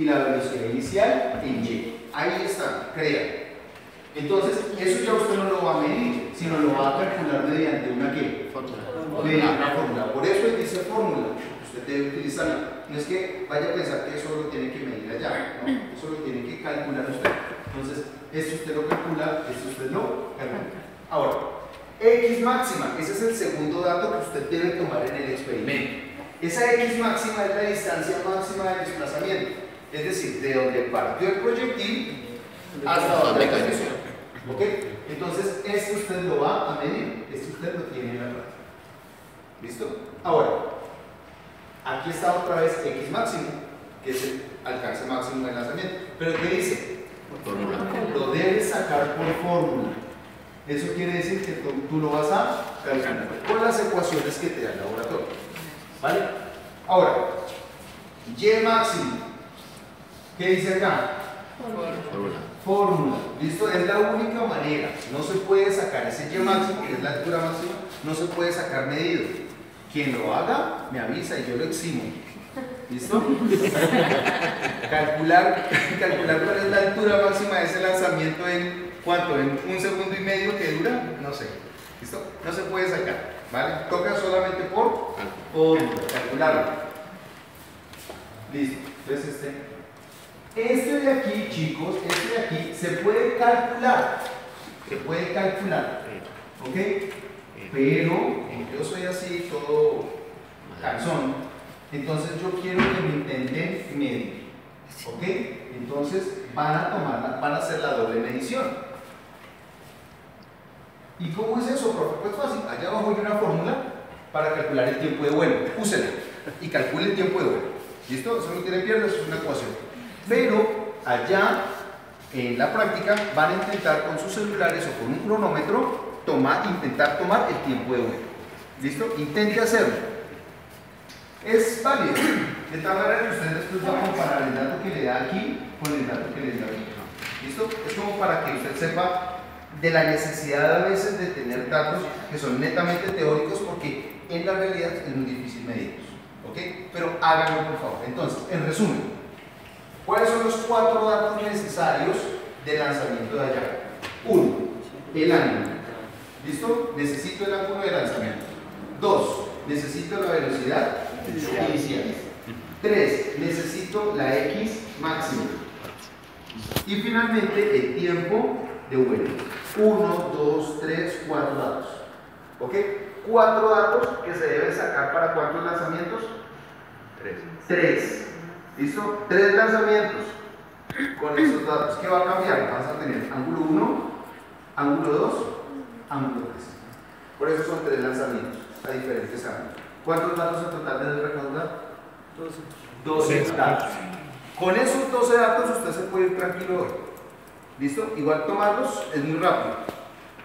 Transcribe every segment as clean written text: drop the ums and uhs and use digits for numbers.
y la velocidad inicial en Y. Ahí está, crea. Entonces, eso ya usted no lo va a medir, sino lo va a calcular mediante una ¿qué? Mediante una fórmula. Por eso dice fórmula. Usted debe utilizarla. No es que vaya a pensar que eso lo tiene que medir allá, ¿no? Eso lo tiene que calcular usted. Entonces, esto usted lo calcula, esto usted lo calcula. Ahora, X máxima, ese es el segundo dato que usted debe tomar en el experimento. Esa X máxima es la distancia máxima del desplazamiento, es decir, de donde partió el proyectil hasta donde cayó. ¿Ok? Entonces, esto usted lo va a medir, esto usted lo tiene en la práctica. ¿Listo? Ahora, aquí está otra vez X máximo, que es el alcance máximo del lanzamiento. ¿Pero qué dice? Fórmula. Lo debes sacar por fórmula. Eso quiere decir que tú lo vas a calcular con las ecuaciones que te da el laboratorio. ¿Vale? Ahora, Y máximo. ¿Qué dice acá? Fórmula. Fórmula. ¿Listo? Es la única manera. No se puede sacar ese Y máximo, que es la altura máxima, no se puede sacar medido. Quien lo haga, me avisa y yo lo eximo. ¿Listo? calcular cuál es la altura máxima de ese lanzamiento en ¿cuánto? ¿En 1 segundo y medio que dura? No sé. ¿Listo? No se puede sacar. ¿Vale? Toca solamente por calcularlo. Listo. Entonces este de aquí, chicos, este de aquí se puede calcular. Se puede calcular. ¿Ok? Pero, como yo soy así, todo calzón, entonces yo quiero que me intenten medir. ¿Ok? Entonces van a hacer la doble medición. ¿Y cómo es eso, profe? Pues fácil. Allá abajo hay una fórmula para calcular el tiempo de vuelo. Úsela y calcule el tiempo de vuelo. ¿Listo? Eso no tiene pierde, eso es una ecuación. Pero allá en la práctica van a intentar con sus celulares o con un cronómetro intentar tomar el tiempo de vuelo. ¿Listo? Intente hacerlo. Es válido. De tal manera que usted después va a comparar el dato que le da aquí con el dato que le da aquí. ¿Listo? Es como para que usted sepa de la necesidad a veces de tener datos que son netamente teóricos, porque en la realidad es muy difícil medirlos. ¿Ok? Pero háganlo, por favor. Entonces, en resumen, ¿cuáles son los 4 datos necesarios de lanzamiento de allá? 1. El ángulo. ¿Listo? Necesito el ángulo de lanzamiento. 2. Necesito la velocidad inicial. 3. Necesito la X máxima. Y finalmente el tiempo de vuelo. 1, 2, 3, 4 datos. ¿Ok? 4 datos que se deben sacar para ¿cuántos lanzamientos? 3. ¿Listo? 3 lanzamientos con esos datos. ¿Qué va a cambiar? Vas a tener ángulo 1, ángulo 2, ángulo 3. Por eso son 3 lanzamientos a diferentes ángulos. ¿Cuántos datos en total debe recaudar? 12 datos. Con esos 12 datos usted se puede ir tranquilo hoy. ¿Listo? Igual tomarlos es muy rápido,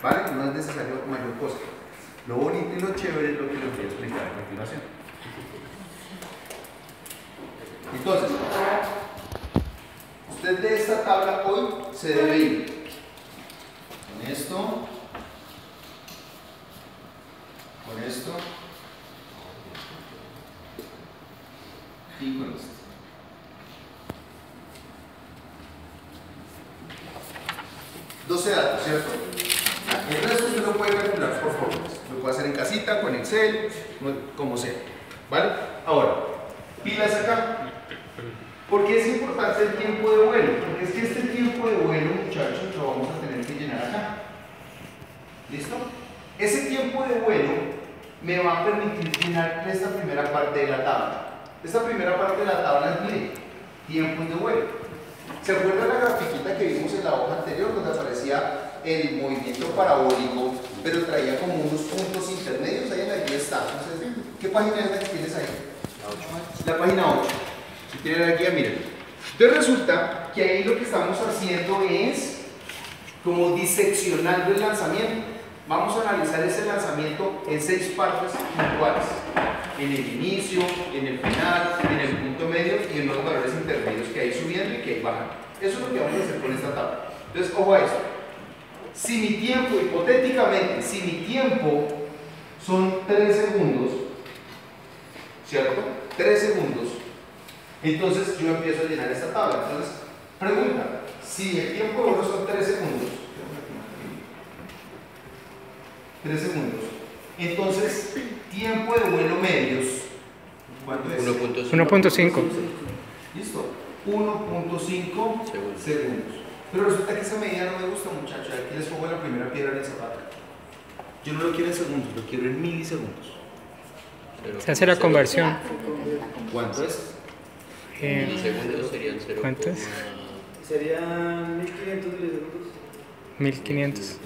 ¿vale? No es necesario mayor cosa. Lo bonito y lo chévere es lo que les voy a explicar a continuación. Entonces, usted de esta tabla hoy se debe ir con esto, y con esto. Datos, ¿cierto? El resto usted lo puede calcular por fórmulas. Lo puede hacer en casita, con Excel, como sea. ¿Vale? Ahora, pilas acá. ¿Por qué es importante el tiempo de vuelo? Porque es que este tiempo de vuelo, muchachos, lo vamos a tener que llenar acá. ¿Listo? Ese tiempo de vuelo me va a permitir llenar esta primera parte de la tabla. Esta primera parte de la tabla es, mire, tiempos de vuelo. ¿Se acuerdan la grafiquita que vimos en la hoja anterior donde aparecía el movimiento parabólico, pero traía como unos puntos intermedios? Ahí en la guía está. Entonces, ¿qué página es la que tienes ahí? La página 8. Si tienen la guía, miren. Entonces resulta que ahí lo que estamos haciendo es como diseccionando el lanzamiento. Vamos a analizar ese lanzamiento en 6 partes puntuales. En el inicio, en el final, en el punto medio y en los valores intermedios que hay subiendo y que hay bajando. Eso es lo que vamos a hacer con esta tabla. Entonces, ojo a esto. Si mi tiempo, hipotéticamente, si mi tiempo son 3 segundos, ¿cierto? 3 segundos. Entonces yo empiezo a llenar esta tabla. Entonces, pregunta, si el tiempo de vuelo son 3 segundos, 3 segundos, entonces, tiempo de vuelo medios, ¿cuánto es? 1.5. ¿Listo? 1.5 segundos. Pero resulta que esa medida no me gusta, muchachos. Aquí les pongo la primera piedra en el zapato. Yo no lo quiero en segundos, lo quiero en milisegundos. Se hace la conversión. ¿Cuánto es? Milisegundos serían 0. ¿Cuánto es? Serían 1500 milisegundos. 1500.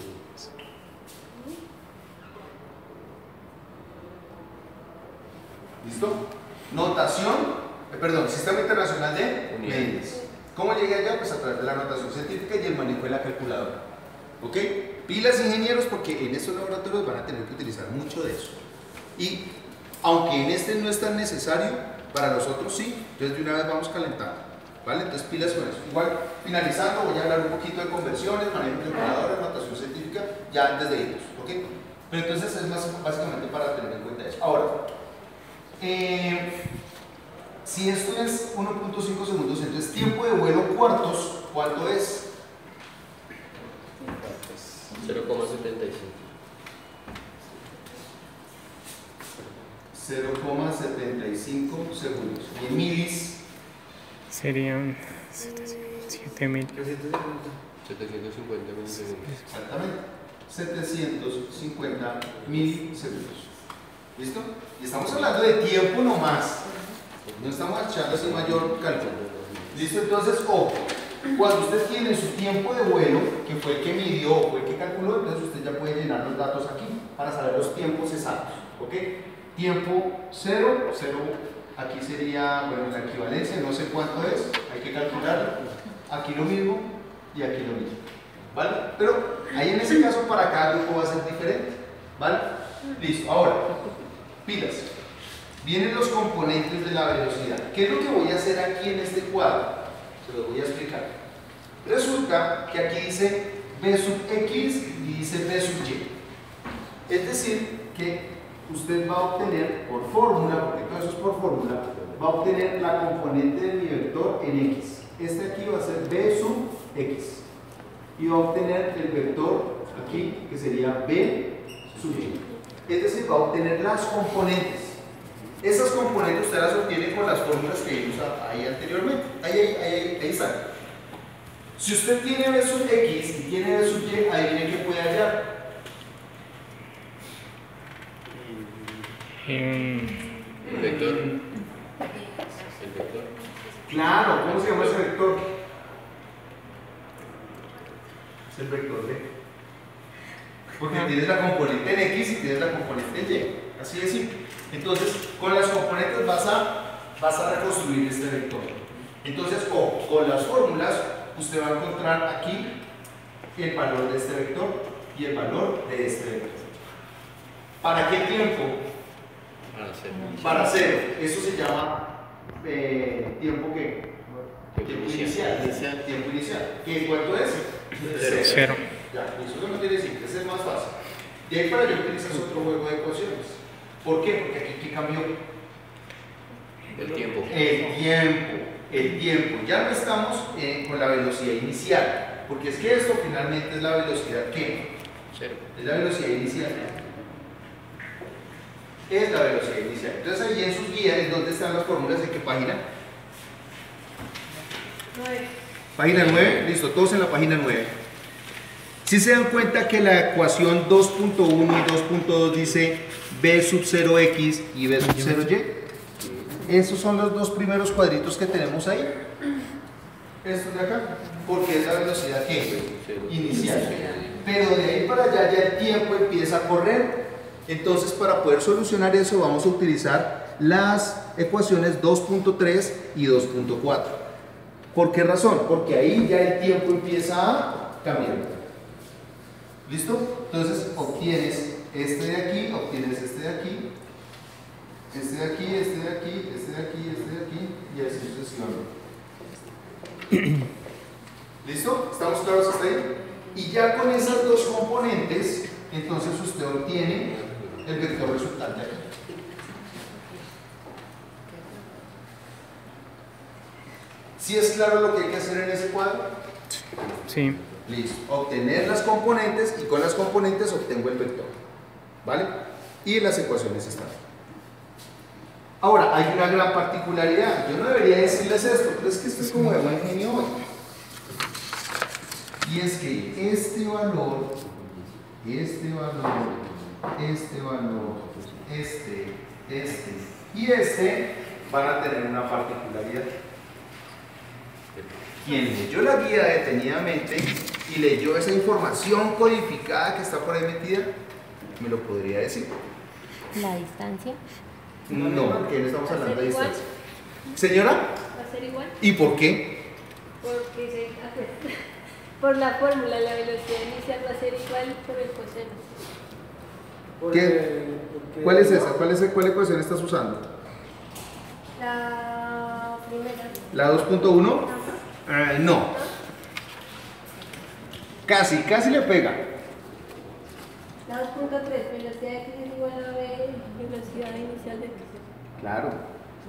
¿Listo? Notación, perdón, Sistema Internacional de Medidas. ¿Cómo llegué allá? Pues a través de la notación científica y el manejo de la calculadora. ¿Ok? Pilas, ingenieros, porque en estos laboratorios van a tener que utilizar mucho de eso. Y aunque en este no es tan necesario, para los otros sí, entonces de una vez vamos calentando. ¿Vale? Entonces pilas con eso. Igual, finalizando, voy a hablar un poquito de conversiones, manejo de calculadora, notación científica, ya antes de irnos. ¿Ok? Pero entonces es más básicamente para tener en cuenta eso. Ahora, si esto es 1.5 segundos, entonces tiempo de vuelo cuartos, ¿cuánto es? 0,75. 0,75 segundos. Y en milis Serían 7000. 750 milisegundos. Exactamente. 750 milisegundos. ¿Listo? Y estamos hablando de tiempo nomás. No estamos echando así mayor cálculo. ¿Listo? Entonces, ojo. Cuando usted tiene su tiempo de vuelo, que fue el que midió o fue el que calculó, entonces usted ya puede llenar los datos aquí para saber los tiempos exactos. ¿Ok? Tiempo 0, 0, aquí sería, bueno, la equivalencia, no sé cuánto es, hay que calcularlo. Aquí lo mismo y aquí lo mismo. ¿Vale? Pero ahí en ese caso para cada grupo va a ser diferente. ¿Vale? Listo. Ahora, pilas. Vienen los componentes de la velocidad. ¿Qué es lo que voy a hacer aquí en este cuadro? Se los voy a explicar. Resulta que aquí dice B sub X y dice B sub Y. Es decir, que usted va a obtener por fórmula, porque todo eso es por fórmula, va a obtener la componente de mi vector en X. Este aquí va a ser B sub X. Y va a obtener el vector aquí, que sería B sub Y. Es decir, va a obtener las componentes. Esas componentes usted las obtiene con las fórmulas que vimos ahí anteriormente. Ahí están. Si usted tiene B sub X y tiene B sub Y, adivine qué puede hallar. El vector. El vector. Claro, ¿cómo se llama ese vector? Es el vector B. Porque tienes la componente en X y tienes la componente en Y. Así de simple. Entonces, con las componentes vas a reconstruir este vector. Entonces, con las fórmulas, usted va a encontrar aquí el valor de este vector y el valor de este vector. ¿Para qué tiempo? Para 0. Para 0. Eso se llama tiempo ¿qué? Tiempo inicial. Tiempo inicial. ¿Qué cuánto es? 0. Ya, eso no tiene decir, ese es más fácil. De ahí para allá utilizas otro juego de ecuaciones. ¿Por qué? Porque aquí ¿qué cambió? El tiempo. El tiempo. Ya no estamos con la velocidad inicial, porque es que esto finalmente es la velocidad ¿qué? 0. Es la velocidad inicial. Es la velocidad inicial. Entonces ahí en sus guías, ¿dónde están las fórmulas? ¿En qué página? 9. Página 9, listo, todos en la página 9. Si se dan cuenta que la ecuación 2.1 y 2.2 dice B sub 0x y B sub 0y. Esos son los dos primeros cuadritos que tenemos ahí. Estos de acá, porque es la velocidad que inicial. Pero de ahí para allá ya el tiempo empieza a correr. Entonces, para poder solucionar eso, vamos a utilizar las ecuaciones 2.3 y 2.4. ¿Por qué razón? Porque ahí ya el tiempo empieza a cambiar. ¿Listo? Entonces obtienes este de aquí, obtienes este de aquí, este de aquí, este de aquí, este de aquí, este de aquí, y así sucesivamente. ¿Listo? ¿Estamos claros hasta ahí? Y ya con esas dos componentes, entonces usted obtiene el vector resultante aquí. ¿Sí es claro lo que hay que hacer en ese cuadro? Sí. Listo. Obtener las componentes y con las componentes obtengo el vector. ¿Vale? Y las ecuaciones están. Ahora, hay una gran particularidad. Yo no debería decirles esto, pero es que esto es como de buen genio hoy. Y es que este valor, este y este van a tener una particularidad. Quien leyó la guía detenidamente y leyó esa información codificada que está por ahí metida, me lo podría decir. La distancia. No, porque no estamos hablando de igual? distancia. Señora, ¿Va a ser igual? ¿y por qué? Porque por la fórmula, la velocidad inicial va a ser igual por el coseno. ¿Cuál es esa? ¿Cuál ecuación estás usando? La primera. ¿La 2.1? No. Casi le pega. La 2.3, velocidad x es igual a v, velocidad inicial de x. Claro.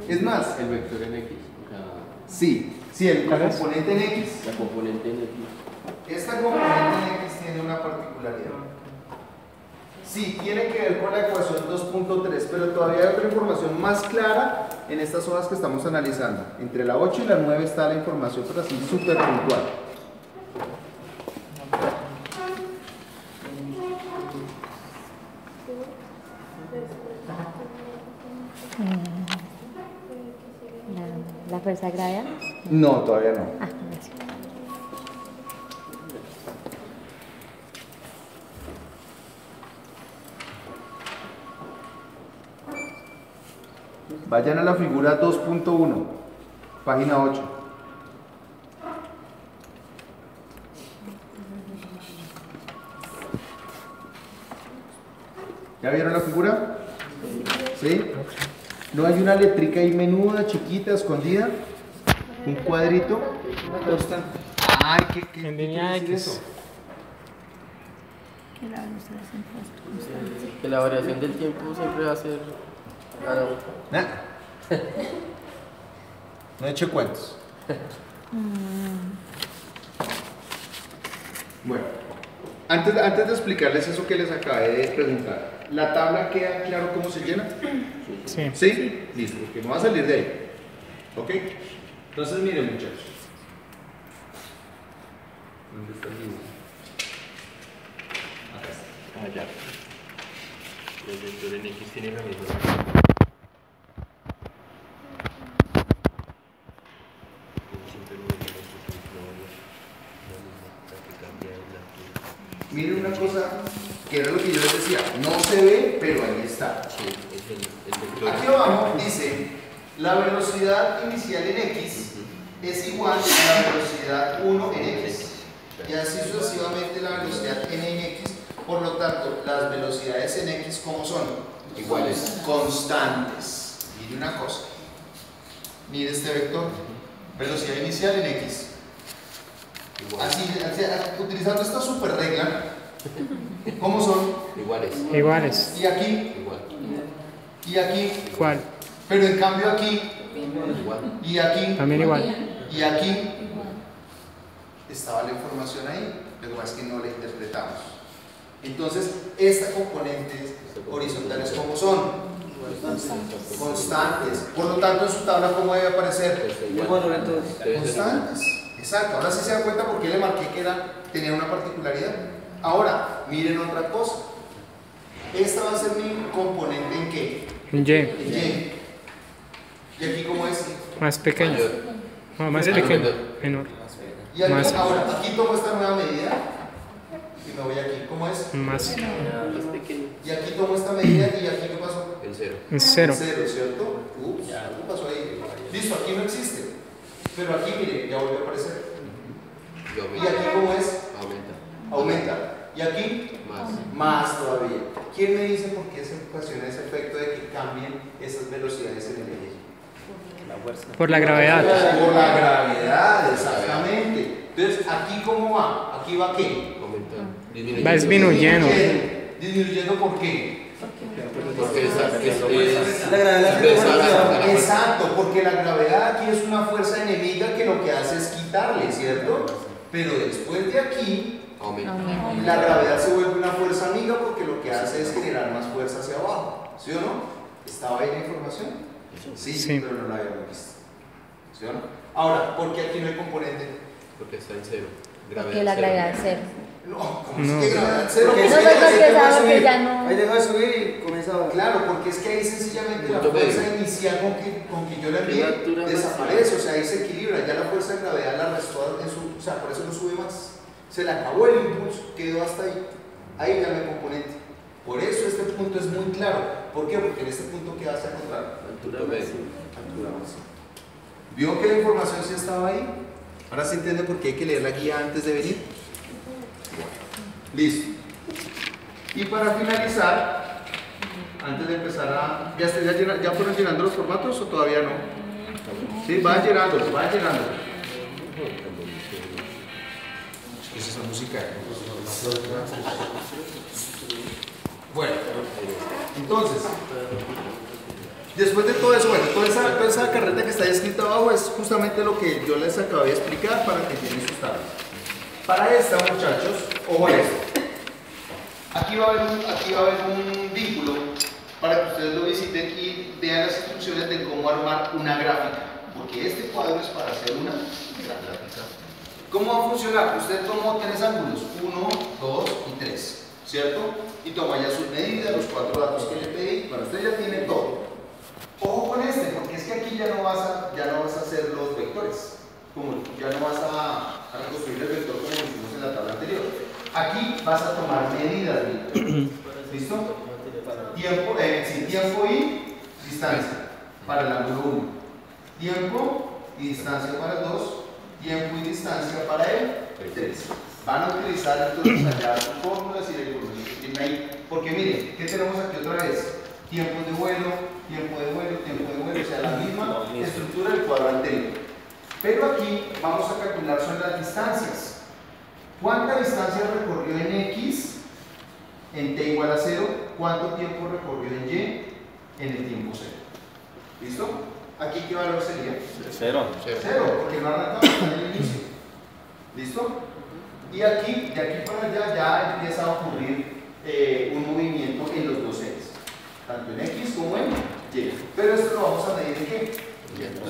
Es más, El vector en X. sí, el componente en X. La componente en X. Esta componente en X tiene una particularidad. Sí, tiene que ver con la ecuación 2.3, pero todavía hay otra información más clara en estas hojas que estamos analizando. Entre la 8 y la 9 está la información, pero así súper puntual. La fuerza gravedad. No, todavía no. Ah, gracias. Vayan a la figura 2.1, página 8. ¿Ya vieron la figura? ¿Sí? ¿No hay una letrica ahí menuda, chiquita, escondida? ¿Un cuadrito? Ay, ¿qué En línea quiere decir X. eso? Que la variación del tiempo siempre va a ser. Nah. No eche cuentos. Bueno, antes de explicarles eso que les acabé de preguntar, ¿la tabla queda claro cómo se llena? Sí. ¿Sí? Listo, porque no va a salir de ahí. ¿Ok? Entonces miren muchachos. ¿Dónde está el dibujo? Acá está. Ya. El vector en X tiene la misma. Miren una cosa que era lo que yo les decía, no se ve, pero ahí está. Sí, es el vector. Aquí abajo dice, la velocidad inicial en X es igual a la velocidad 1 en X. Y así sucesivamente la velocidad n en X. Por lo tanto, las velocidades en X, ¿cómo son? Iguales. Constantes. Mire una cosa. Mire este vector. Velocidad inicial en X. Así, utilizando esta super regla, ¿cómo son? Iguales. Iguales. Y aquí, Igual. y aquí, ¿Cuál? pero en cambio aquí, Igual. y aquí, También igual. y aquí, estaba la información ahí, lo que pasa es que no la interpretamos. Entonces, estas componentes horizontales, ¿cómo son? Constantes. Por lo tanto, en su tabla, ¿cómo debe aparecer? Igual, entonces. Constantes. Exacto. Ahora sí se dan cuenta por qué le marqué que tenía una particularidad. Ahora, miren otra cosa. Esta va a ser mi componente ¿en qué? En Y. En Y. ¿Y aquí cómo es? Más pequeño. Mayor. No, más pequeño. Menor. Y aquí, Más. ahora, aquí tomo esta nueva medida y me voy aquí. ¿Cómo es? Más. Más pequeño. Y aquí tomo esta medida y aquí ¿qué pasó? El cero. En cero. Cero, ¿cierto? Ups, algo pasó ahí. Listo, aquí no existe. Pero aquí, mire, ya volvió a aparecer. Y ¿Y aumenta. aquí cómo es? Aumenta. Aumenta. ¿Y aquí? Más. Más todavía. ¿Quién me dice por qué se ocasiona ese efecto de que cambien esas velocidades en el eje? Por la gravedad. Por la gravedad, exactamente. Entonces, ¿aquí cómo va? ¿Aquí va qué? Aumenta. Va disminuyendo. ¿Disminuyendo por qué? Porque es La gravedad. Exacto, porque la gravedad aquí es una fuerza enemiga que lo que hace es quitarle, ¿cierto? Pero después de aquí, la gravedad se vuelve una fuerza amiga porque lo que hace es generar más fuerza hacia abajo, ¿sí o no? ¿Estaba ahí la información? Sí, pero no la habíamos visto, ¿sí o no? Ahora, ¿por qué aquí no hay componente? Porque está en cero. Porque la gravedad es cero. No, ¿cómo No. es que gravedad cero? Porque No, es que pues ahí porque dejó de sabe que subir. ya no- Ahí dejó de subir y comenzaba. Claro, porque es que ahí sencillamente la Punto fuerza medio. inicial con que yo la envié Altura desaparece, o sea, ahí se equilibra, ya la fuerza de gravedad la restó en su, o sea, por eso no sube más. Se le acabó el impulso, quedó hasta ahí. Ahí ya me componente. Por eso este punto es muy claro. ¿Por qué? Porque en este punto, ¿qué vas a encontrar? Altura medio. Altura máxima. ¿Vio que la información sí estaba ahí? Ahora se entiende por qué hay que leer la guía antes de venir. Listo. Y para finalizar, antes de empezar a... ¿Ya fueron llenando los formatos o todavía no? Sí, van llenándolos, van llenándolos. ¿Qué es esa música? Bueno, entonces, después de todo eso, bueno, toda esa carreta que está ahí escrita abajo es justamente lo que yo les acabé de explicar para que tienen sus tablas. Para esta, muchachos, ojo a esto. Aquí va a haber un vínculo para que ustedes lo visiten y vean las instrucciones de cómo armar una gráfica. Porque este cuadro es para hacer una gráfica. ¿Cómo va a funcionar? Usted tomó 3 ángulos, 1, 2 y 3, ¿cierto? Y toma ya sus medidas, los 4 datos que le pedí. Bueno, usted ya tiene todo. Ojo con este, porque es que aquí ya no vas a hacer los vectores. Ya no vas a reconstruir el vector como hicimos en la tabla anterior. Aquí vas a tomar medidas, ¿listo? Tiempo y distancia para el ángulo 1. Tiempo y distancia para el 2. Tiempo y distancia para el 3. Van a utilizar entonces allá sus fórmulas y la información que tienen ahí. Porque miren, ¿qué tenemos aquí otra vez? Tiempo de vuelo, tiempo de vuelo, tiempo de vuelo, o sea, la misma estructura del cuadro anterior. Pero aquí vamos a calcular son las distancias. ¿Cuánta distancia recorrió en X en T igual a 0? ¿Cuánto tiempo recorrió en Y en el tiempo 0? ¿Listo? ¿Aquí qué valor sería? 0. 0, porque no arrancamos en el inicio. ¿Listo? Y aquí, de aquí para allá, ya empieza a ocurrir un movimiento en los dos ejes, tanto en X como en Y. Pero esto lo vamos a medir en qué?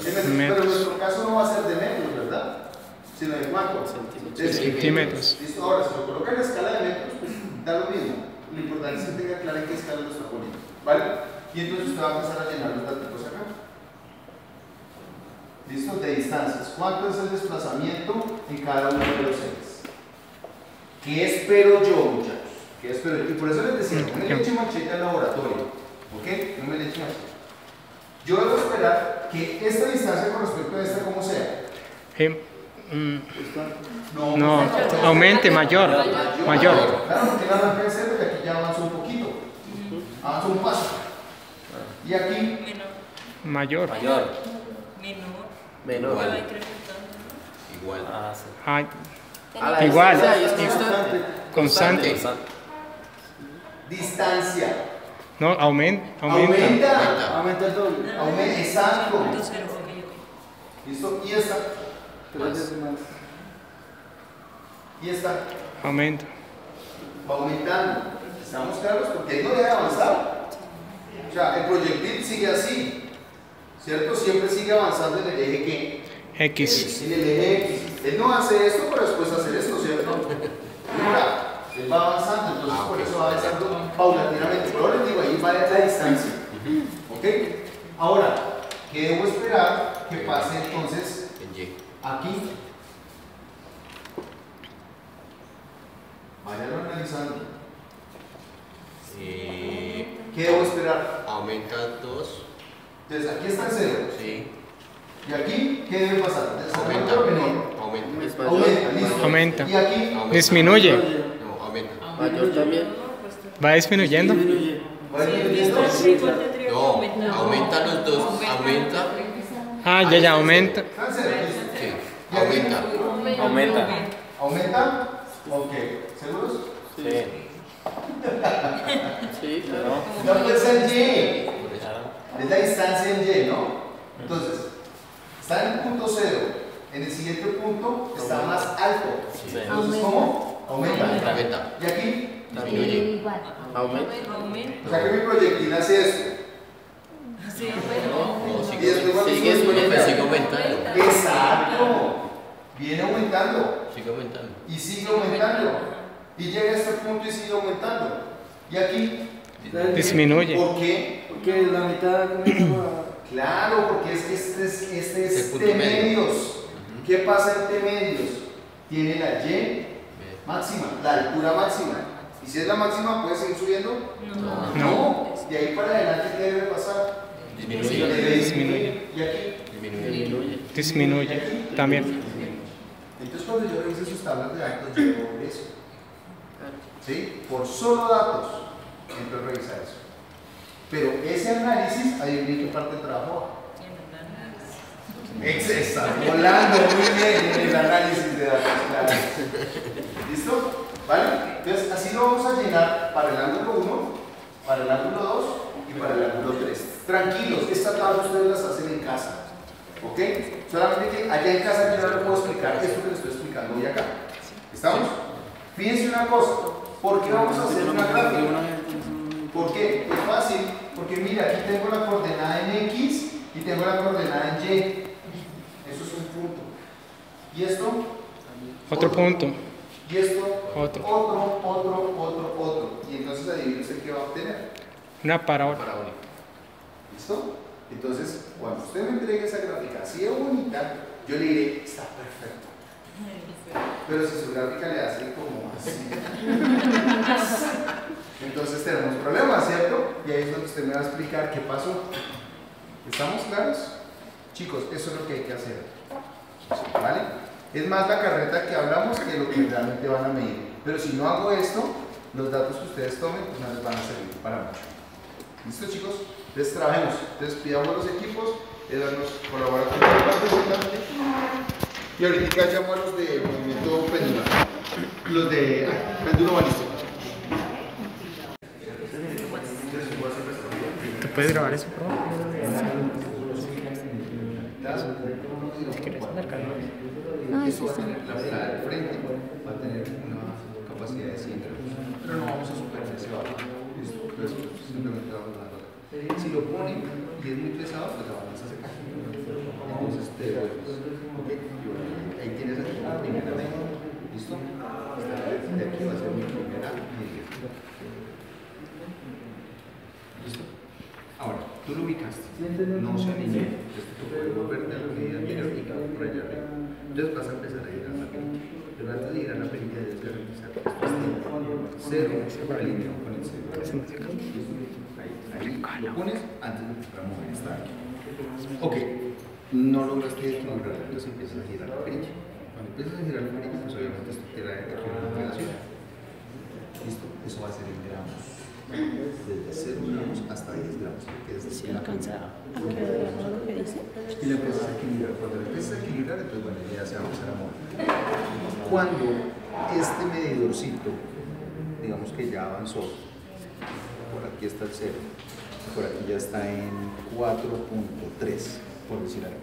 Pero en nuestro caso no va a ser de metros, ¿verdad? Sino de cuánto? De Centímetros. ¿Listo? Ahora, si lo coloca en la escala de metros, pues da lo mismo. Lo importante es que tenga claro en qué escala lo está poniendo. ¿Vale? Y entonces usted va a empezar a llenar los datos acá. ¿Listo? De distancias. ¿Cuánto es el desplazamiento en cada uno de los ejes? ¿Qué espero yo, muchachos? ¿Qué espero yo? Y por eso les decía, no me le eche machete al laboratorio. ¿Ok? No me le eche machete. Yo debo esperar que esta distancia con respecto a esta, ¿cómo sea? No, aumente, mayor. Claro, porque la arranca en cero y aquí ya avanzó un poquito. Avanzó un paso. Y aquí, Mayor. Menor. Igual. Ay, Ah, igual. o sea, es constante. Constante. distancia. No, aumenta. Aumenta el doble. Aumenta, exacto. ¿Listo? Y esta. 3 veces más. Y esta. Aumenta. Va aumentando. ¿Estamos claros? Porque ahí no deja de avanzar. O sea, el proyectil sigue así. ¿Cierto? Siempre sigue avanzando en el eje ¿qué? X. En el eje X. Él no hace esto para después hacer esto, ¿cierto? Ahora, él va avanzando, entonces por eso va avanzando paulatinamente. Pero les digo, ahí va la distancia. ¿Ok? Ahora, ¿qué debo esperar que pase entonces En Y. aquí? Vayan analizando. ¿Qué debo esperar? Aumenta 2. Entonces, aquí está el 0. Sí. ¿Y aquí qué debe pasar? Aumenta. ¿Mayor o menor? Aumenta. Aumenta, listo. Aumenta. ¿Y aquí? Disminuye. No, aumenta. Mayor también. Va disminuyendo. Disminuye. ¿Va disminuyendo? No, aumenta los dos. Aumenta. Ah, ya aumenta. Está en 0, listo. Sí. ¿Y aquí? Aumenta. ¿Aumenta? Ok. ¿Seguros? Sí. Sí, claro. No, pues en Y. Por eso. Es la distancia en Y, ¿no? Entonces, Está en el punto 0. En el siguiente punto está más alto. Sí. Entonces, ¿cómo? Aumenta. Aumenta. Y aquí, Disminuye. Igual. Aumenta. o sea que mi proyectil hace esto. No, Y después sigue subiendo, sigue aumentando. Exacto. Viene aumentando. Sigue aumentando. Y sigue aumentando. Y llega a este punto y sigue aumentando. Y aquí, Disminuye. ¿por qué? Porque la mitad comienza Claro, porque es que este El es punto T medio. medios. ¿Qué pasa en T medios? Tiene la Y máxima, la altura máxima. Y si es la máxima, ¿puede seguir subiendo? No. De ahí para adelante, ¿qué debe pasar? Disminuye. Debe Disminuye. Y aquí. Disminuye. Disminuye. También. Entonces, cuando yo reviso sus tablas de datos, yo veo eso. ¿Sí? Por solo datos, entro a revisar eso. Pero ese análisis, adivinen qué parte del trabajo va. Está volando muy bien en el análisis de datos, claro. ¿Listo? ¿Vale? Entonces, así lo vamos a llenar para el ángulo 1, para el ángulo 2 y para el ángulo 3. Tranquilos, esta tabla ustedes las hacen en casa. ¿Ok? Solamente que allá en casa yo no les puedo explicar esto que les estoy explicando hoy acá. ¿Estamos? Fíjense una cosa. ¿Por qué vamos a hacer una gráfica? ¿Por qué? Es fácil. Porque mira, aquí tengo la coordenada en X y tengo la coordenada en Y. Eso es un punto. ¿Y esto? Otro punto. Y esto, Otro. otro. Y entonces adivinen qué va a obtener. Una parábola. Parabólico. ¿Listo? Entonces, cuando usted me entregue esa gráfica así de bonita, yo le diré, está perfecto. Pero si su gráfica le hace como así, entonces tenemos problemas, ¿cierto? Y ahí es donde usted me va a explicar qué pasó. ¿Estamos claros? Chicos, eso es lo que hay que hacer. ¿Vale? Es más la carreta que hablamos que lo que realmente van a medir. Pero si no hago esto, los datos que ustedes tomen pues no les van a servir para mucho. ¿Listo, chicos? Entonces trabajemos. Entonces pidamos los equipos, Edward nos colabora con la parte. Y ahorita llamo a los de movimiento pendular, los de péndulo balístico. ¿Te puedes grabar eso, por favor? Si quieres acercarlo. Eso va a tener la del frente, va a tener una capacidad de 100 gramos, pero no vamos a superar ese valor. ¿Listo? Entonces, simplemente vamos a dar. Si lo ponen y es muy pesado, pues la vamos a secar. Entonces, te devuelves. ¿Ok? Ahí tienes aquí la primera medida. ¿Listo? De aquí va a ser mi primera medida. ¿Listo? Ahora, tú lo ubicaste. No se alinea. Entonces, tú puedes volverte a la medida anterior y quedar por allá arriba. Entonces vas a empezar a ir a la perilla. Pero antes de ir a la perilla debes garantizar que esto esté cero alineado con el cero. Ahí lo pones antes de empezar a mover esta aquí. Ok, no lograste equilibrar, entonces empiezas a girar la perilla. Cuando empiezas a girar la perilla, pues obviamente esto te da aquí una inclinación. ¿Listo? Eso va a ser en gramos. Desde 0 gramos hasta 10 gramos. Que es ¿Se alcanza a quedar lo que dice? y la empiezas a equilibrar. Cuando la empiezas a equilibrar, entonces bueno, ya se va a empezar a mover. Cuando este medidorcito, digamos que ya avanzó, por aquí está el 0, por aquí ya está en 4.3, por decir algo.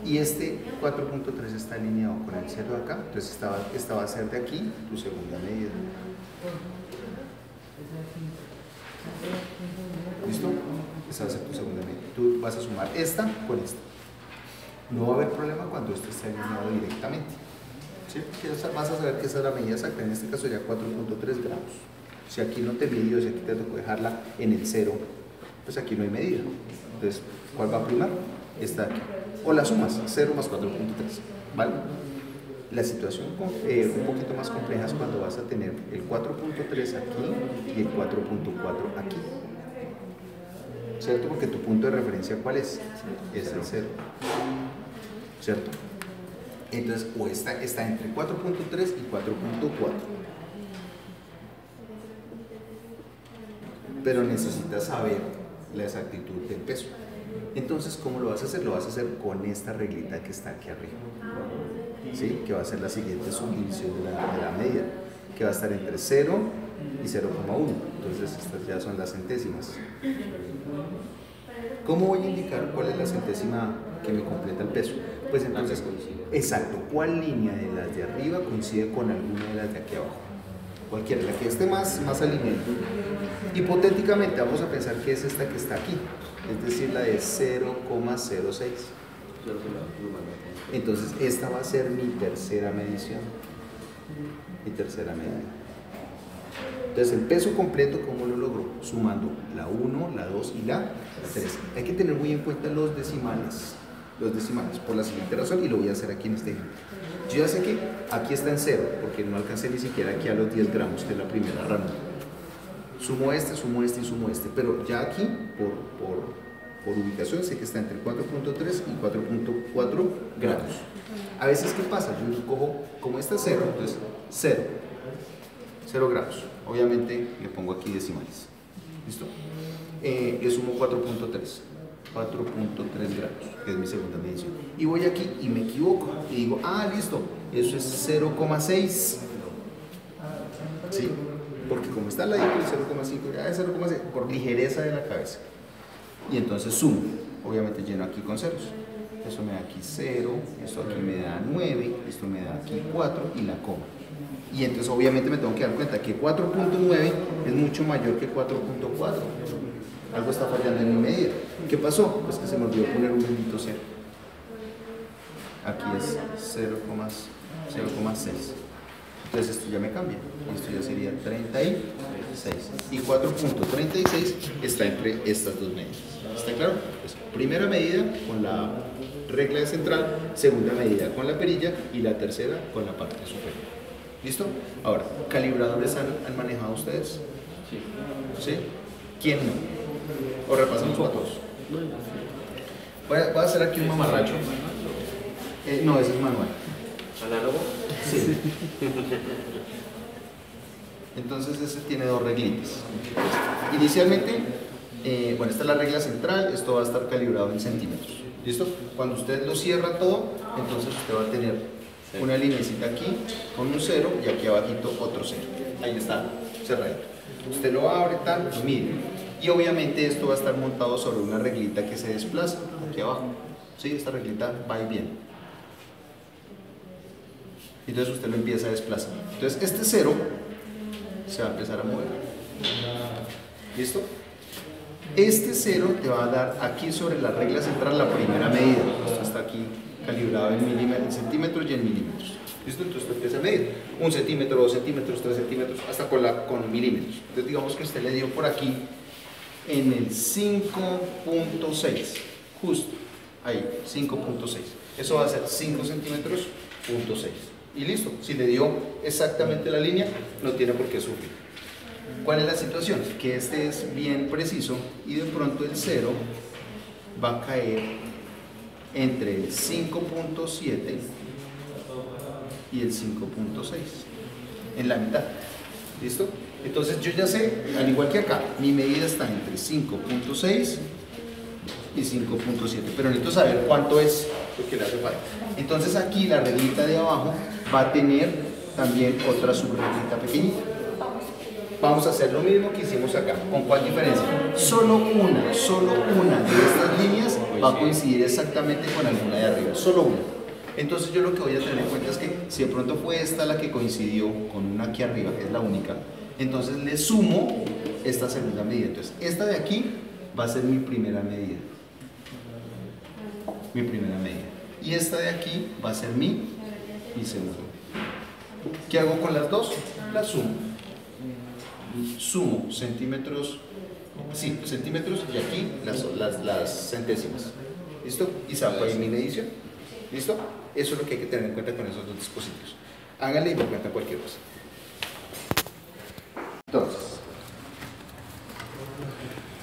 Y este 4.3 está alineado con el 0 de acá, entonces esta va a ser de aquí tu segunda medida. ¿Listo? Esta va a ser tu segunda medida. Tú vas a sumar esta con esta. No va a haber problema cuando esto esté alineado directamente. ¿Sí? Vas a saber que esa es la medida exacta, en este caso ya 4.3 gramos. Si aquí no te midió, si aquí te tocó dejarla en el 0, pues aquí no hay medida. Entonces, ¿cuál va a primar? Esta de aquí. O la sumas, 0 más 4.3. ¿Vale? La situación un poquito más compleja es cuando vas a tener el 4.3 aquí y el 4.4 aquí. ¿Cierto? Porque tu punto de referencia, ¿cuál es? Es el 0. ¿Cierto? Entonces, o está entre 4.3 y 4.4. Pero necesitas saber la exactitud del peso. Entonces, ¿cómo lo vas a hacer? Lo vas a hacer con esta reglita que está aquí arriba. ¿Sí? Que va a ser la siguiente subdivisión de la medida, que va a estar entre 0 y 0,1. Entonces, estas ya son las centésimas. ¿Cómo voy a indicar cuál es la centésima que me completa el peso? Pues entonces, exacto, ¿cuál línea de las de arriba coincide con alguna de las de aquí abajo? Cualquiera, la que esté más alineada. Hipotéticamente vamos a pensar que es esta que está aquí, es decir, la de 0,06. Entonces esta va a ser mi tercera medición. Mi tercera medida. Entonces el peso completo, ¿cómo lo logro? Sumando la 1, la 2 y la 3. Hay que tener muy en cuenta los decimales por la siguiente razón, y lo voy a hacer aquí en este ejemplo. Yo ya sé que aquí está en 0, porque no alcancé ni siquiera aquí a los 10 gramos, que es la primera ranura. Sumo este y sumo este, pero ya aquí, por ubicación, sé que está entre 4.3 y 4.4 gramos. A veces, ¿qué pasa? Yo cojo, como está 0, entonces 0 gramos. Obviamente le pongo aquí decimales. ¿Listo? Le sumo 4.3 gramos, que es mi segunda medición. Y voy aquí y me equivoco. Y digo, listo, eso es 0,6. ¿Sí? Porque como está al ladito del 0,5, ya es 0,6, por ligereza de la cabeza. Y entonces sumo. Obviamente lleno aquí con ceros. Eso me da aquí 0, esto aquí me da 9, esto me da aquí 4 y la coma. Y entonces obviamente me tengo que dar cuenta que 4.9 es mucho mayor que 4.4. Algo está fallando en mi medida. ¿Qué pasó? Pues que se me olvidó poner un bendito 0. Aquí es 0,6. Entonces esto ya me cambia. Esto ya sería 36. Y 4.36 está entre estas dos medidas. ¿Está claro? Pues, primera medida con la regla de central, segunda medida con la perilla y la tercera con la parte superior. ¿Listo? Ahora, ¿calibradores han manejado ustedes? Sí. ¿Sí? ¿Quién no? ¿O repasamos a todos? Voy a hacer aquí un mamarracho. No, ese es manual. ¿Análogo? Sí. Entonces ese tiene dos reglitas. Inicialmente, bueno, esta es la regla central, esto va a estar calibrado en centímetros. ¿Listo? Cuando usted lo cierra todo, entonces usted va a tener una linecita aquí con un 0 y aquí abajito otro 0. Ahí está, cerradito. Usted lo abre, tal, lo mide. Y obviamente esto va a estar montado sobre una reglita que se desplaza aquí abajo. ¿Sí? Esta reglita va y viene. Entonces usted lo empieza a desplazar. Entonces este 0 se va a empezar a mover. ¿Listo? Este 0 te va a dar aquí sobre la regla central la primera medida. Esto está aquí calibrado en centímetros y en milímetros. ¿Listo? Entonces usted empieza a medir 1 centímetro, 2 centímetros, 3 centímetros, hasta con milímetros. Entonces digamos que usted le dio por aquí en el 5.6, justo ahí, 5.6. Eso va a ser 5 centímetros, punto 6. Y listo, si le dio exactamente la línea, no tiene por qué sufrir. ¿Cuál es la situación? Que este es bien preciso y de pronto el 0 va a caer entre el 5.7 y el 5.6, en la mitad. ¿Listo? Entonces yo ya sé, al igual que acá, mi medida está entre 5.6 y 5.7, pero necesito saber cuánto es lo que le hace falta. Entonces aquí la reglita de abajo va a tener también otra subreglita pequeñita. Vamos a hacer lo mismo que hicimos acá. ¿Con cuál diferencia? Solo una de estas líneas va a coincidir exactamente con alguna de arriba, solo una. Entonces yo lo que voy a tener en cuenta es que si de pronto fue esta la que coincidió con una aquí arriba, que es la única, entonces le sumo esta segunda medida. Entonces esta de aquí va a ser mi primera medida. Mi primera medida. Y esta de aquí va a ser mi segunda. ¿Qué hago con las dos? Las sumo. Sumo centímetros, sí, centímetros y aquí las centésimas. ¿Listo? Y saco ahí mi medición. ¿Listo? Eso es lo que hay que tener en cuenta con esos dos dispositivos. Háganle y me cuentan cualquier cosa. Entonces,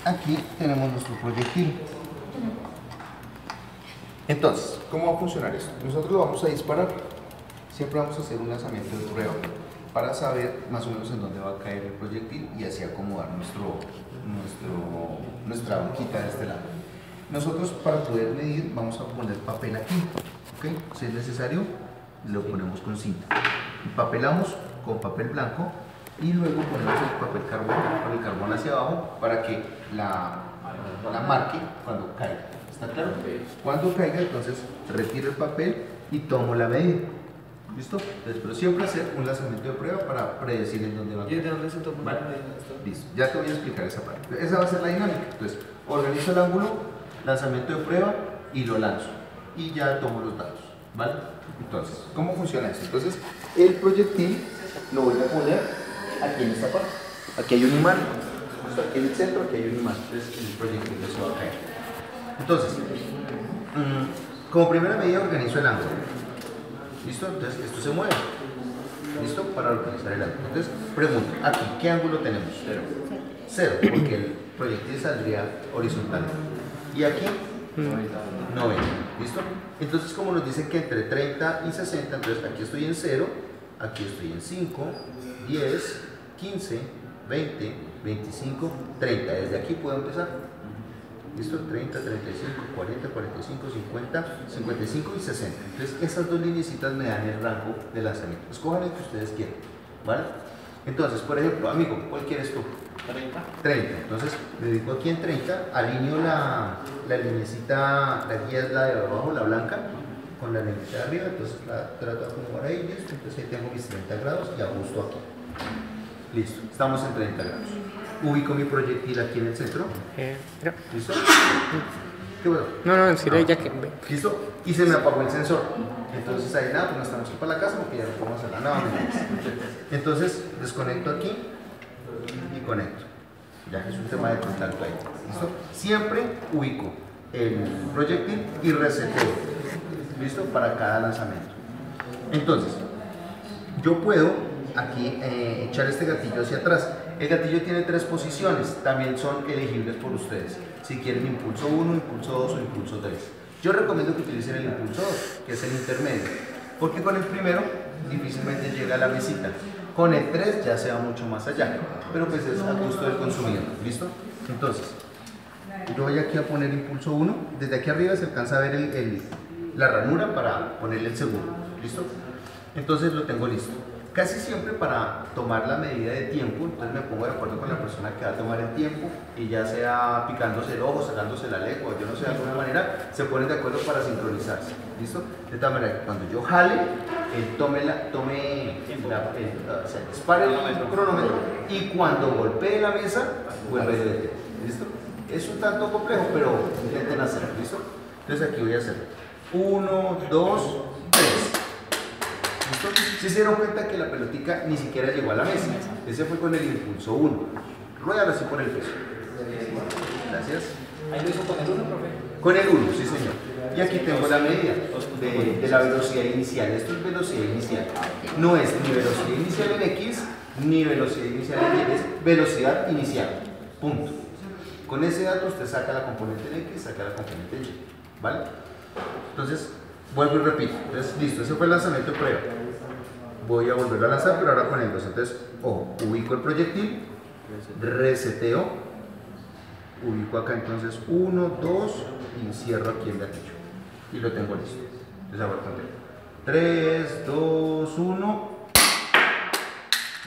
aquí tenemos nuestro proyectil. Entonces, ¿cómo va a funcionar esto? Nosotros lo vamos a disparar. Siempre vamos a hacer un lanzamiento de prueba para saber más o menos en dónde va a caer el proyectil y así acomodar nuestra banquita de este lado. Nosotros para poder medir vamos a poner papel aquí, ¿okay? Si es necesario lo ponemos con cinta. Papelamos con papel blanco y luego ponemos el papel carbón, el carbón hacia abajo para que la marque cuando caiga. ¿Está claro? Cuando caiga, entonces retiro el papel y tomo la medida. ¿Listo? Entonces, pero siempre hacer un lanzamiento de prueba para predecir en dónde va a ¿Y de caer. dónde se toma Vale. la medida? Listo, ya te voy a explicar esa parte. Esa va a ser la dinámica. Entonces, organizo el ángulo, lanzamiento de prueba y lo lanzo. Y ya tomo los datos. ¿Vale? Entonces, ¿cómo funciona esto? Entonces, el proyectil lo voy a poner aquí en esta parte. Aquí hay un imán. Aquí en el centro, aquí hay un imán. Entonces, el proyectil se va a caer. Entonces, como primera medida organizo el ángulo. ¿Listo? Entonces, esto se mueve. ¿Listo? Para localizar el ángulo. Entonces, pregunto, aquí, ¿qué ángulo tenemos? Cero, porque el proyectil saldría horizontal. Y aquí, 90. ¿Listo? Entonces, como nos dicen que entre 30 y 60, entonces aquí estoy en 0, aquí estoy en 5, 10, 15, 20, 25, 30. Desde aquí puedo empezar. ¿Listo? 30, 35, 40, 45, 50, 55 y 60. Entonces, esas dos lineecitas me dan el rango de lanzamiento. Escojan el que ustedes quieran. ¿Vale? Entonces, por ejemplo, amigo, ¿cuál quieres tú? 30. 30. Entonces, me dedico aquí en 30, alineo la linecita, la guía es la de abajo, la blanca, con la linecita de arriba, entonces la trato de acomodar ahí, listo. Entonces ahí tengo mis 30 grados y ajusto aquí. Listo, estamos en 30 grados. Ubico mi proyectil aquí en el centro. Mira. ¿Listo? ¿Qué bueno? No, en serio, ya que. ¿Listo? Y se me apagó el sensor. Entonces ahí nada, pues nos tenemos que ir para la casa porque ya no podemos hacer nada. Entonces desconecto aquí y conecto. Ya es un tema de contacto ahí. ¿Listo? Siempre ubico el proyectil y reseteo. ¿Listo? Para cada lanzamiento. Entonces, yo puedo aquí echar este gatillo hacia atrás. El gatillo tiene 3 posiciones, también son elegibles por ustedes. Si quieren impulso 1, impulso 2 o impulso 3. Yo recomiendo que utilicen el impulso 2, que es el intermedio, porque con el primero difícilmente llega a la mesita. Con el 3 ya se va mucho más allá, pero pues es a gusto del consumidor. ¿Listo? Entonces, yo voy aquí a poner impulso 1. Desde aquí arriba se alcanza a ver la ranura para ponerle el segundo. ¿Listo? Entonces lo tengo listo. Casi siempre para tomar la medida de tiempo, entonces me pongo de acuerdo con la persona que va a tomar el tiempo y ya sea picándose el ojo, sacándose la lengua, yo no sé, de alguna manera se ponen de acuerdo para sincronizarse. ¿Listo? De tal manera que cuando yo jale, él dispare el cronómetro y cuando golpee la mesa, vuelve a detener. ¿Listo? Es un tanto complejo, pero intenten hacerlo. ¿Listo? Entonces aquí voy a hacer 1, 2, 3. ¿Listo? Si se dieron cuenta que la pelotica ni siquiera llegó a la mesa. Ese fue con el impulso 1. Ruédalo así por el peso. Gracias. ¿Ahí lo hizo con el 1, profe? Con el 1, sí señor. Y aquí tengo la medida de la velocidad inicial. Esto es velocidad inicial. No es ni velocidad inicial en X, ni velocidad inicial en Y. Es velocidad inicial. Punto. Con ese dato usted saca la componente en X, saca la componente en Y. ¿Vale? Entonces, vuelvo y repito. Entonces, listo, ese fue el lanzamiento de prueba. Voy a volver a lanzar, pero ahora con el 2. Entonces, ojo, ubico el proyectil, reseteo, ubico acá entonces 1, 2 y cierro aquí el gatillo. Y lo tengo listo. Entonces, ahora conté. 3, 2, 1.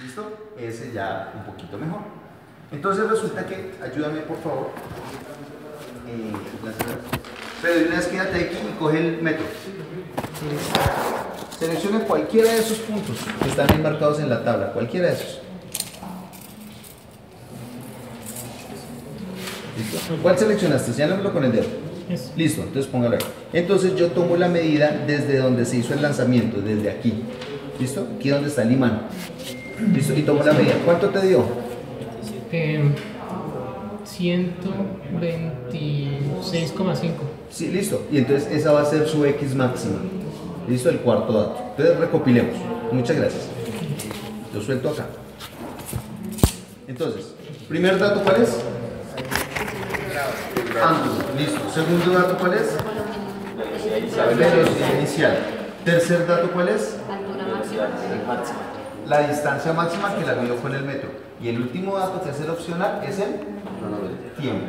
¿Listo? Ese ya un poquito mejor. Entonces resulta que, ayúdame por favor. Pero una vez quédate aquí y coge el metro. Seleccione cualquiera de esos puntos que están ahí marcados en la tabla, cualquiera de esos. ¿Listo? ¿Cuál seleccionaste? Señálamelo con el dedo. Listo, entonces póngalo ahí. Entonces yo tomo la medida desde donde se hizo el lanzamiento, desde aquí. ¿Listo? Aquí donde está el imán. Listo, y tomo la medida. ¿Cuánto te dio? 126,5. Sí, listo. Y entonces esa va a ser su X máxima. Listo, el cuarto dato. Entonces recopilemos. Muchas gracias. Lo suelto acá. Entonces, primer dato, ¿cuál es? Ángulo. Listo. Segundo dato, ¿cuál es? Velocidad inicial. Tercer dato, ¿cuál es? Altura máxima. La distancia máxima que la mido con el metro. Y el último dato, que es el opcional, es el tiempo.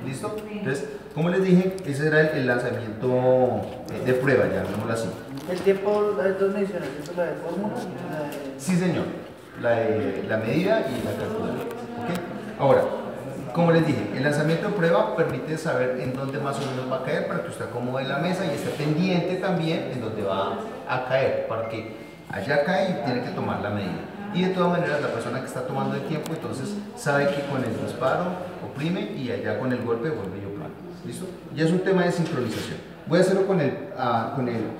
¿Listo? Entonces, como les dije, ese era el lanzamiento de prueba, ya llamémoslo así. ¿El tiempo, las dos mediciones, ¿es la de fórmula? Sí, señor. La medida y la calculadora. ¿Ok? Ahora, Como les dije, el lanzamiento de prueba permite saber en dónde más o menos va a caer para que usted acomode la mesa y esté pendiente también en dónde va a caer, para que allá cae y tiene que tomar la medida. Y de todas maneras la persona que está tomando el tiempo entonces sabe que con el disparo oprime y allá con el golpe vuelve y oprime. ¿Listo? Ya es un tema de sincronización. Voy a hacerlo con el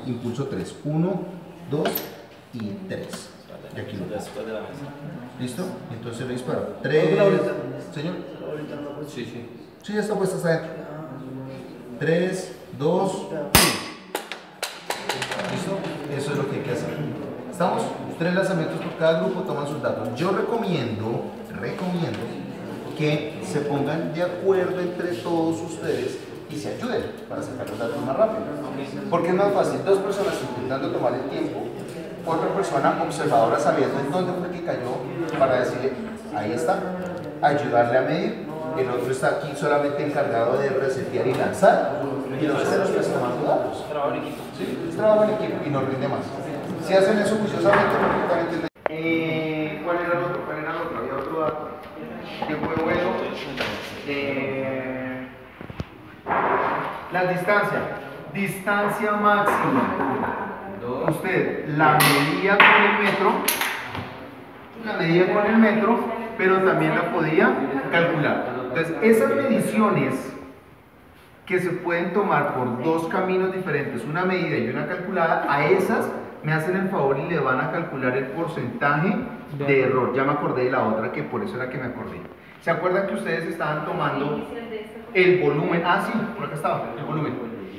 impulso 3. 1, 2 y 3. Y aquí lo Después de la mesa. ¿Listo? Entonces lo disparo. 3. Señor. Sí, sí. Sí, ya está puesta, está dentro. 3, 2, 1. ¿Listo? Eso es lo que hay que hacer. ¿Estamos? 3 lanzamientos por cada grupo, toman sus datos. Yo recomiendo que se pongan de acuerdo entre todos ustedes y se ayuden para sacar los datos más rápido. Porque es más fácil, 2 personas intentando tomar el tiempo, otra persona observadora sabiendo en dónde fue que cayó para decirle, ahí está, ayudarle a medir. El otro está aquí solamente encargado de resetear y lanzar, y los otros que están tomando datos. Trabajo en equipo. Sí, es trabajo en equipo y nos rinde más. Si hacen eso juiciosamente, perfectamente. ¿Cuál era el otro? Había otro dato. Tiempo de vuelo. Las distancias. Distancia máxima. Usted la medía con el metro, pero también la podía calcular. Entonces, esas mediciones que se pueden tomar por 2 caminos diferentes, una medida y una calculada, a esas me hacen el favor y le van a calcular el porcentaje de error. Ya me acordé de la otra, que por eso era que me acordé. ¿Se acuerdan que ustedes estaban tomando el volumen? Ah, sí, por acá estaba, el volumen.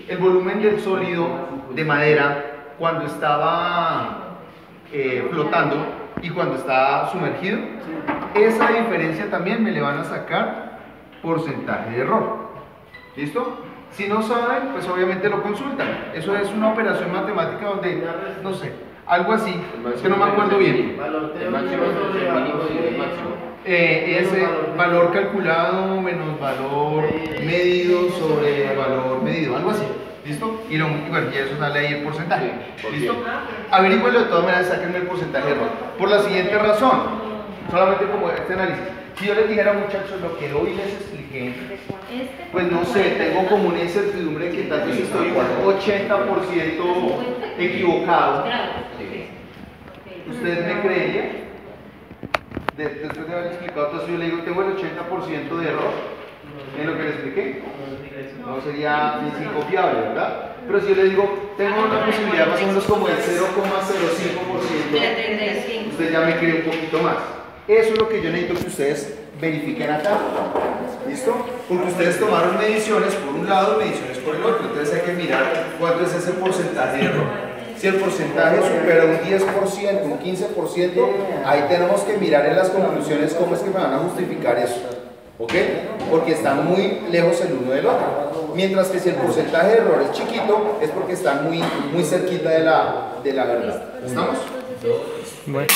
El volumen del sólido de madera cuando estaba flotando y cuando estaba sumergido. Esa diferencia también me le van a sacar porcentaje de error. ¿Listo? Si no saben, pues obviamente lo consultan. Eso es una operación matemática donde, no sé, algo así, es que no me acuerdo bien. El máximo es el mínimo y el máximo. Ese valor calculado menos valor medido sobre valor medido, algo así. ¿Listo? Y bueno, ya eso sale ahí el porcentaje. ¿Listo? Averígüenlo de todas maneras, sáquenme el porcentaje de error. Por la siguiente razón, solamente como este análisis. Si yo les dijera, muchachos, lo que hoy les expliqué, pues no sé, tengo como una incertidumbre que tal vez estoy 80% equivocado. ¿Ustedes me creerían? Después de haber explicado todo eso, yo le digo, tengo el 80% de error en lo que les expliqué. No sería ni confiable, ¿verdad? Pero si yo les digo, tengo una posibilidad más o menos como el 0,05%, usted ya me cree un poquito más. Eso es lo que yo necesito que ustedes verifiquen acá. ¿Listo? Porque ustedes tomaron mediciones por un lado, mediciones por el otro. Entonces hay que mirar cuánto es ese porcentaje de error. Si el porcentaje supera un 10%, un 15%, ahí tenemos que mirar en las conclusiones cómo es que me van a justificar eso. ¿Ok? Porque están muy lejos el uno del otro. Mientras que si el porcentaje de error es chiquito, es porque están muy cerquita de la verdad. ¿Estamos? Bueno.